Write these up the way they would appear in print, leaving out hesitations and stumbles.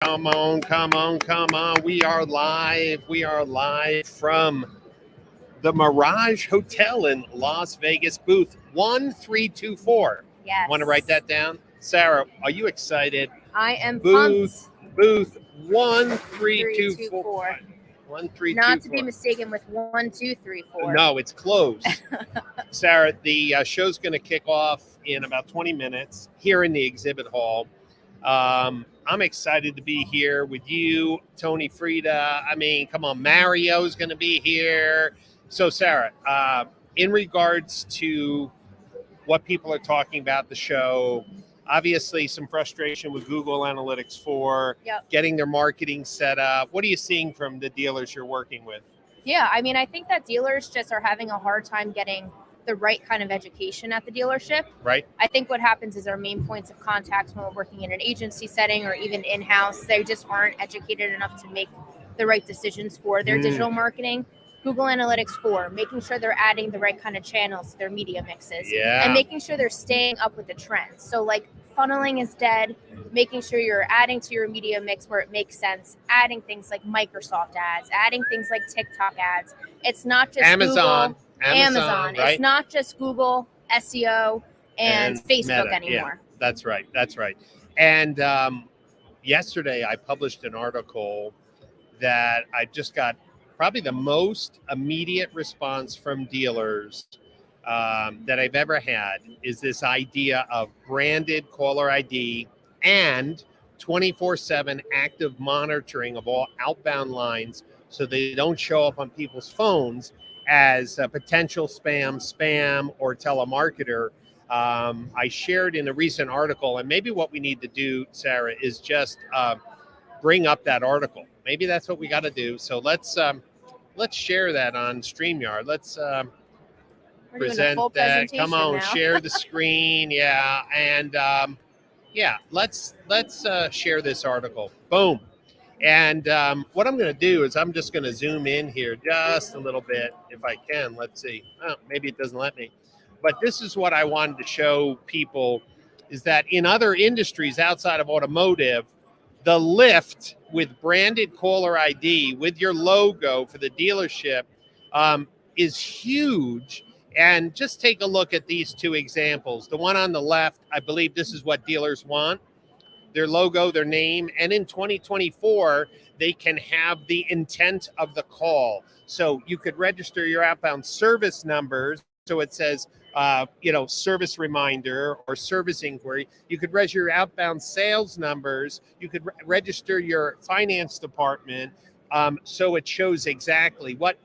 Come on, come on, come on. We are live. We are live from the Mirage Hotel in Las Vegas, booth 1324. Yes. Want to write that down? Sarah, are you excited? I am Booth pumped. booth 1324. 324. 1324. Not to be mistaken with 1234. No, it's closed. Sarah, the show's going to kick off in about 20 minutes here in the exhibit hall. I'm excited to be here with you, Tony Frida. I mean, come on, Mario's going to be here. So, Sarah, in regards to what people are talking about the show, obviously some frustration with Google Analytics 4, getting their marketing set up. What are you seeing from the dealers you're working with? Yeah, I mean, I think that dealers just are having a hard time getting the right kind of education at the dealership. Right. I think what happens is our main points of contact when we're working in an agency setting or even in-house, they just aren't educated enough to make the right decisions for their digital marketing. Google Analytics 4, making sure they're adding the right kind of channels to their media mixes. Yeah. And making sure they're staying up with the trends. So like funneling is dead, making sure you're adding to your media mix where it makes sense, adding things like Microsoft ads, adding things like TikTok ads. It's not just Amazon. Google. Amazon. Right? It's not just Google, SEO, and Facebook Meta. anymore. Yeah, that's right. That's right. And yesterday I published an article that I just got probably the most immediate response from dealers that I've ever had is this idea of branded caller ID and 24/7 active monitoring of all outbound lines so they don't show up on people's phones as a potential spam, or telemarketer. I shared in a recent article, and maybe what we need to do, Sarah, is just bring up that article. Maybe that's what we got to do. So let's share that on StreamYard. Let's present that. Come on, now. share the screen. Yeah, and let's share this article. Boom. And what I'm going to do is I'm just going to zoom in here just a little bit if I can. Let's see. Oh, maybe it doesn't let me. But this is what I wanted to show people is that in other industries outside of automotive, the lift with branded caller ID with your logo for the dealership is huge. And just take a look at these two examples. The one on the left, I believe this is what dealers want. Their logo, their name, and in 2024, they can have the intent of the call. So you could register your outbound service numbers. So it says, service reminder or service inquiry. You could register your outbound sales numbers. You could register your finance department. So it shows exactly what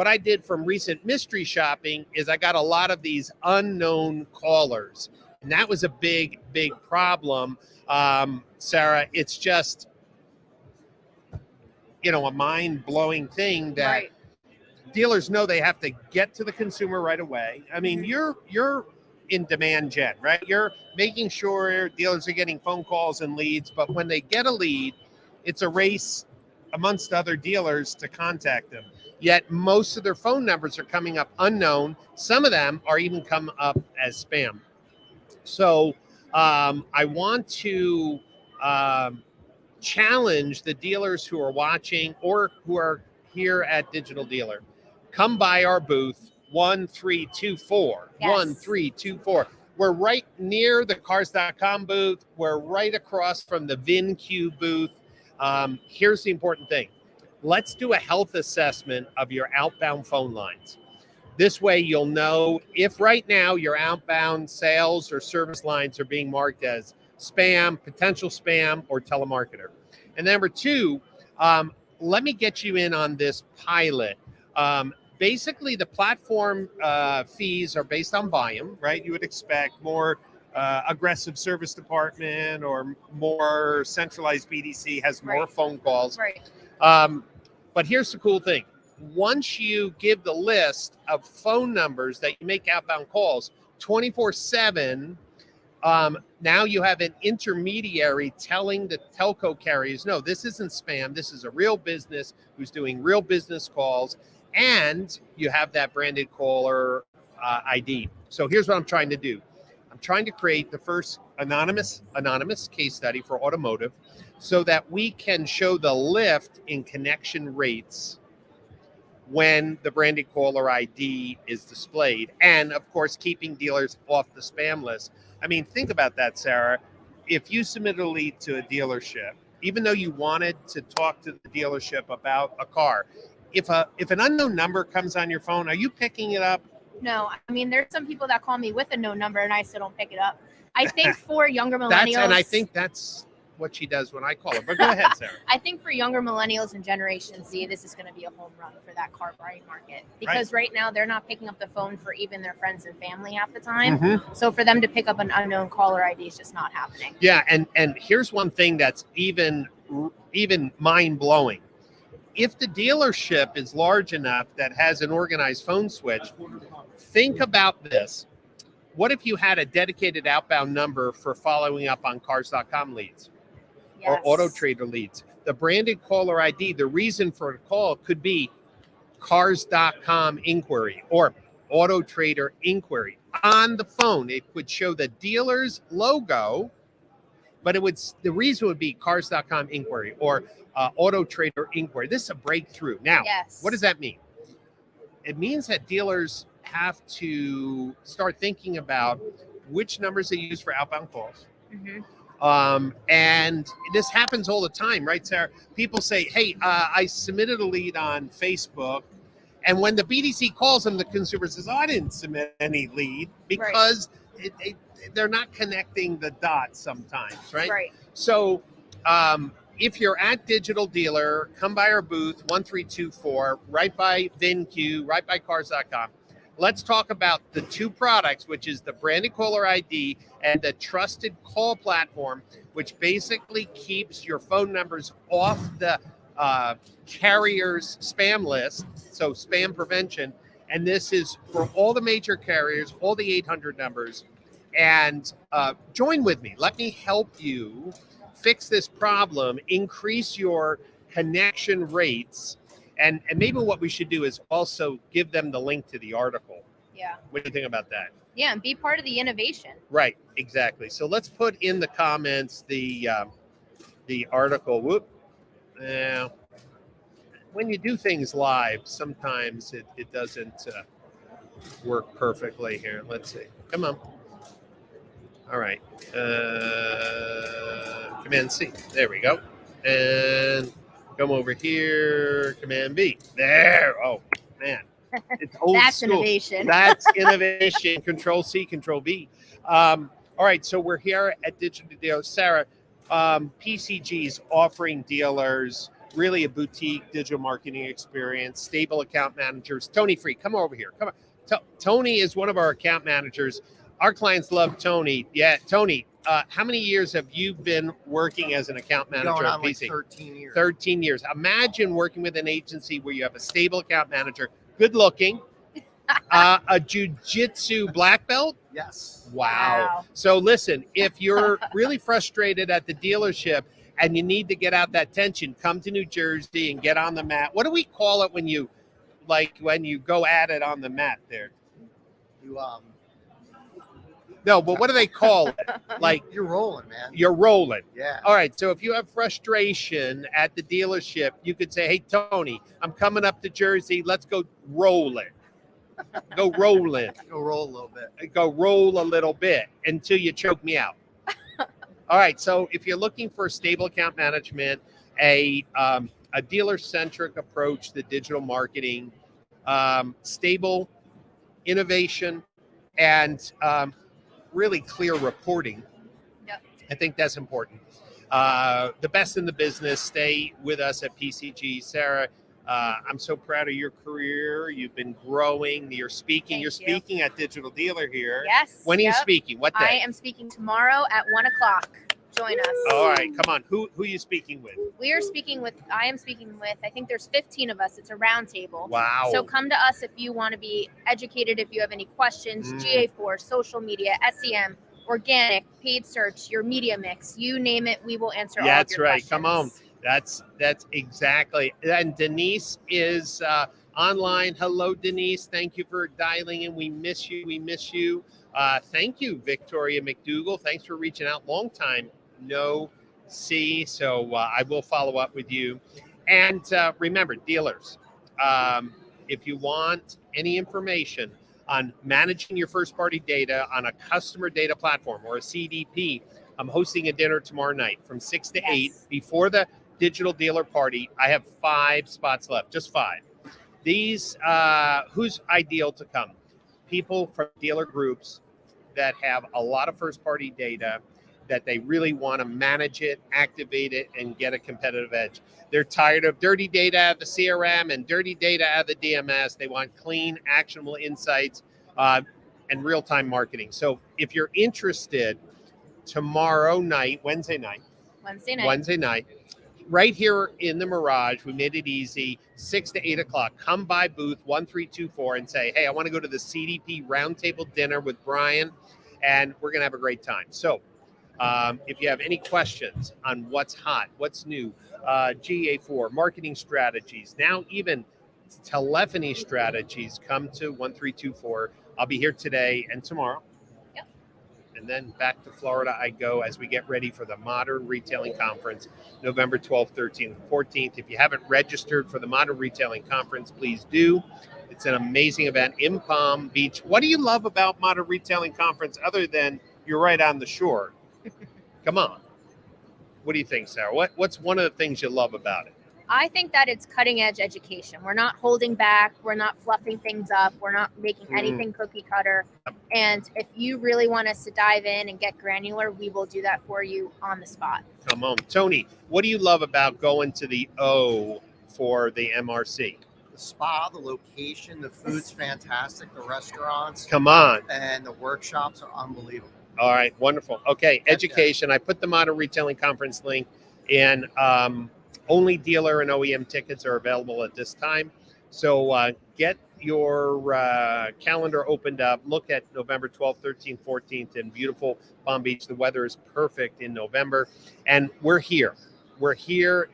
I did from recent mystery shopping is I got a lot of these unknown callers. And that was a big, big problem. Sarah, it's just, a mind-blowing thing that dealers know they have to get to the consumer right away. I mean, you're in demand gen, right? You're making sure dealers are getting phone calls and leads, but when they get a lead, it's a race amongst other dealers to contact them. Yet most of their phone numbers are coming up unknown. Some of them are even come up as spam. So I want to challenge the dealers who are watching or who are here at Digital Dealer. Come by our booth, 1324. Yes. 1324. We're right near the Cars.com booth. We're right across from the VinQ booth. Here's the important thing. Let's do a health assessment of your outbound phone lines. This way you'll know if right now your outbound sales or service lines are being marked as spam, potential spam, or telemarketer. And number two, let me get you in on this pilot. Basically, the platform fees are based on volume, right? You would expect more aggressive service department or more centralized BDC has more phone calls. Right. But here's the cool thing. Once you give the list of phone numbers that you make outbound calls 24/7, now you have an intermediary telling the telco carriers, no, this isn't spam. This is a real business who's doing real business calls. And you have that branded caller ID. So here's what I'm trying to do. I'm trying to create the first anonymous case study for automotive. so that we can show the lift in connection rates when the branded caller ID is displayed. And of course, keeping dealers off the spam list. I mean, think about that, Sarah. If you submit a lead to a dealership, even though you wanted to talk to the dealership about a car, if an unknown number comes on your phone, are you picking it up? No, I mean, there's some people that call me with a no number and I still don't pick it up. I think for younger millennials, And I think that's what she does when I call her. But go ahead, Sarah. I think for younger millennials and Generation Z, this is going to be a home run for that car buying market, because right now they're not picking up the phone for even their friends and family half the time. Mm-hmm. So for them to pick up an unknown caller ID is just not happening. Yeah, and here's one thing that's even mind blowing. If the dealership is large enough that has an organized phone switch, think about this. What if you had a dedicated outbound number for following up on Cars.com leads? Yes. Or Auto Trader leads? The branded caller ID, the reason for a call could be Cars.com inquiry or Auto Trader inquiry. On the phone, it would show the dealer's logo, but the reason would be Cars.com inquiry or Auto Trader inquiry. This is a breakthrough. Now, Yes. What does that mean? It means that dealers have to start thinking about which numbers they use for outbound calls. Mm-hmm. And this happens all the time, right, Sarah? People say, hey, I submitted a lead on Facebook. And when the BDC calls them, the consumer says, oh, I didn't submit any lead, because they're not connecting the dots sometimes, right? Right. So if you're at Digital Dealer, come by our booth, 1324, right by VinQ, right by Cars.com. Let's talk about the two products, which is the branded caller ID and the trusted call platform, which basically keeps your phone numbers off the carrier's spam list, so spam prevention. And this is for all the major carriers, all the 800 numbers. And join with me. Let me help you fix this problem, increase your connection rates. And maybe what we should do is also give them the link to the article. Yeah. What do you think about that? Yeah, and be part of the innovation. Right, exactly. So let's put in the comments the article. Whoop. Now, when you do things live, sometimes it doesn't work perfectly here. Let's see. Come on. All right. Command C. There we go. And come over here. Command B. There. Oh, man. It's old That's school. innovation. That's innovation. Control C, Control V. All right. So we're here at Digital Dealer. Sarah, PCG's offering dealers really a boutique digital marketing experience, stable account managers. Tony Free, come over here. Come on. Tony is one of our account managers. Our clients love Tony. Yeah, Tony, how many years have you been working as an account manager Going at on PC? like 13 years. 13 years. Imagine working with an agency where you have a stable account manager, good looking, a jiu-jitsu black belt. Yes. Wow. So listen, if you're really frustrated at the dealership and you need to get out that tension, come to New Jersey and get on the mat. What do we call it when you go at it on the mat there? No, but what do they call it? Like you're rolling, man. You're rolling. Yeah. All right. So if you have frustration at the dealership, you could say, hey, Tony, I'm coming up to Jersey. Let's go rolling. Go rolling. Go roll a little bit. Go roll a little bit until you choke me out. All right. So if you're looking for stable account management, a dealer-centric approach to digital marketing, stable innovation, and really clear reporting. Yep. I think that's important. The best in the business. Stay with us at PCG. Sarah, I'm so proud of your career. You've been growing. You're speaking. Thank You're speaking at Digital Dealer here. Yes. When are you speaking? What day? I am speaking tomorrow at 1:00. Join us. All right, come on. Who are you speaking with? I am speaking with, I think there's 15 of us. It's a round table. Wow. So come to us if you want to be educated, if you have any questions, GA4, social media, SEM, organic, paid search, your media mix, you name it, we will answer all of your questions. That's right. Come on. That's exactly. And Denise is online. Hello, Denise. Thank you for dialing in. We miss you. We miss you. Thank you, Victoria McDougall. Thanks for reaching out. Long time no see. So I will follow up with you. And remember, dealers, if you want any information on managing your first party data on a customer data platform or a CDP, I'm hosting a dinner tomorrow night from 6 to 8 Yes. before the digital dealer party. I have 5 spots left, just 5. These, who's ideal to come? People from dealer groups that have a lot of first party data that they really want to manage it, activate it, and get a competitive edge. They're tired of dirty data out of the CRM and dirty data out of the DMS. They want clean, actionable insights and real-time marketing. So if you're interested, tomorrow night, Wednesday night, right here in the Mirage, we made it easy, 6 to 8 o'clock. Come by booth 1324 and say, hey, I want to go to the CDP roundtable dinner with Brian, and we're going to have a great time. So if you have any questions on what's hot, what's new, GA4, marketing strategies, now even telephony strategies, come to 1324. I'll be here today and tomorrow. Yep. And then back to Florida I go as we get ready for the Modern Retailing Conference, November 12th, 13th, 14th. If you haven't registered for the Modern Retailing Conference, please do. It's an amazing event in Palm Beach. What do you love about Modern Retailing Conference other than you're right on the shore? Come on. What do you think, Sarah? What's one of the things you love about it? I think that it's cutting edge education. We're not holding back. We're not fluffing things up. We're not making anything cookie cutter. And if you really want us to dive in and get granular, we will do that for you on the spot. Come on. Tony, what do you love about going to the O for the MRC? The spa, the location, the food's fantastic, the restaurants, Come on. and the workshops are unbelievable. All right. Wonderful. Okay. Education. I put the Modern Retailing Conference link in. Only dealer and OEM tickets are available at this time. So get your calendar opened up. Look at November 12th, 13th, 14th in beautiful Palm Beach. The weather is perfect in November. And we're here. We're here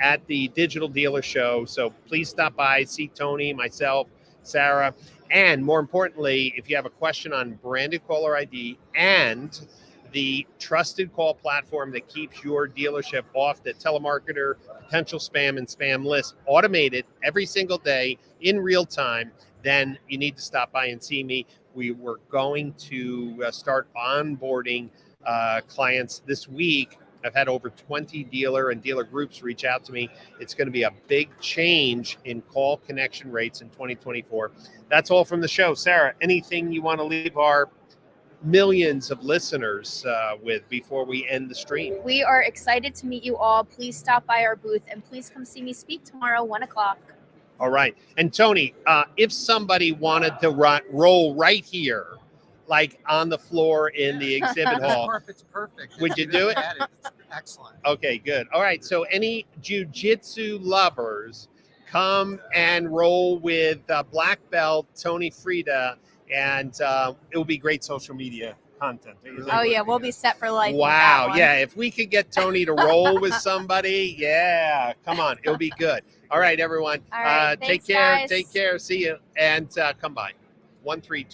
at the Digital Dealer Show. So please stop by, see Tony, myself, Sarah. And more importantly, if you have a question on branded caller ID and the trusted call platform that keeps your dealership off the telemarketer, potential spam and spam list, automated every single day in real time, then you need to stop by and see me. We were going to start onboarding clients this week. I've had over 20 dealer and dealer groups reach out to me. It's going to be a big change in call connection rates in 2024. That's all from the show. Sarah, anything you want to leave our millions of listeners with before we end the stream? We are excited to meet you all. Please stop by our booth and please come see me speak tomorrow, 1 o'clock. All right. And Tony, if somebody wanted to roll right here, like on the floor in the exhibit hall, It's perfect. Would you do it? It's excellent. Okay, good. All right. So any jiu-jitsu lovers, come and roll with black belt Tony Frida, and it will be great social media content. Oh, yeah. We'll be set for life. Wow. Yeah. If we could get Tony to roll with somebody, yeah, come on. It'll be good. All right, everyone. All right, Take thanks, care. guys. Take care. See you. And come by. 132.